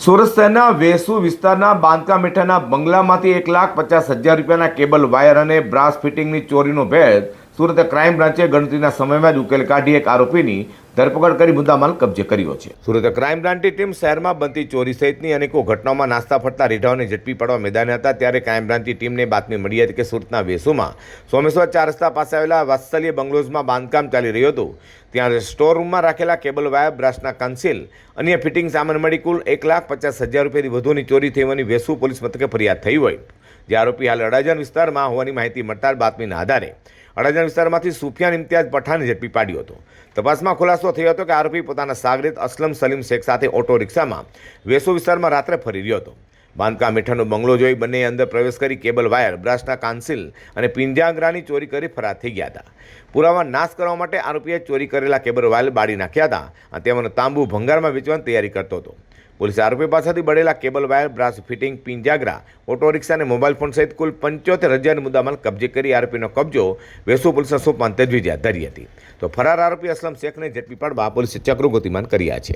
સુરત શહેરના વેસુ વિસ્તારના બાંધકામ હેઠળના બંગલામાંથી 1,50,000 રૂપિયાના કેબલ વાયર અને બ્રાસ ફિટિંગની ચોરીનો ભેદ સુરત ક્રાઇમ બ્રાન્ચે ગણતરીના સમયમાં જ ઉકેલ કાઢી એક આરોપીની ધરપકડ કરી મુદ્દામાલ કબજે કર્યો છે. સુરત ક્રાઇમ બ્રાન્ચની ટીમ શહેરમાં બનતી ચોરી સહિતની અનેકો ઘટનાઓમાં નાસ્તા ફરતા રીઢાઓને ઝડપી પાડવા મેદાને હતા. ત્યારે ક્રાઇમ બ્રાન્ચની ટીમને બાતમી મળી હતી કે સુરતના વેસુમાં સોમેશ્વર 4 રસ્તા પાસે આવેલા વાત્સલ્ય બંગલોઝમાં બાંધકામ ચાલી રહ્યું હતું. ત્યાં સ્ટોર રૂમમાં રાખેલા કેબલ વાયર, બ્રાસના કન્સીલ, અન્ય ફિટિંગ સામાન મળી કુલ 1,50,000 રૂપિયાથી વધુની ચોરી થઈ હોવાની વેસુ પોલીસ મથકે ફરિયાદ થઈ હોય. જે આરોપી હાલ અડાજણ વિસ્તારમાં હોવાની માહિતી મળતા બાતમીના આધારે અડાજણ વિસ્તારમાંથી સુફિયાન ઇમ્તિયાઝ પઠાણને ઝડપી પાડ્યો હતો. તપાસમાં ખુલાસો થયો હતો કે આરોપી પોતાના સાગરીત અસલમ સલીમ શેખ સાથે ઓટો રિક્ષામાં વેસુ વિસ્તારમાં રાત્રે ફરી રહ્યો હતો. બાંધકામ હેઠળનો બંગલો જોઈ બંને અંદર પ્રવેશ કરી કેબલ વાયર, બ્રાસના કાન્સિલ અને પિંજાંગરાની ચોરી કરી ફરાર થઈ ગયા હતા. પુરાવા નાશ કરવા માટે આરોપીએ ચોરી કરેલા કેબલ વાયર બાળી નાખ્યા હતા અને તેમાંનો તાંબુ ભંગારમાં વેચવાની તૈયારી કરતો હતો. પોલીસે આરોપી પાસેથી બળેલા કેબલ વાયર, બ્રાસ ફિટિંગ, પિંજાગરા, ઓટો રિક્ષા અને મોબાઈલ ફોન સહિત કુલ 75,000 મુદ્દામાલ કબજે કરી આરોપીનો કબજો વેસુ પોલીસના સોંપવાની તજવીજ હાથ ધરી હતી. તો ફરાર આરોપી અસલમ શેખને ઝડપી પાડવા પોલીસે ચક્રો ગતિમાન કર્યા છે.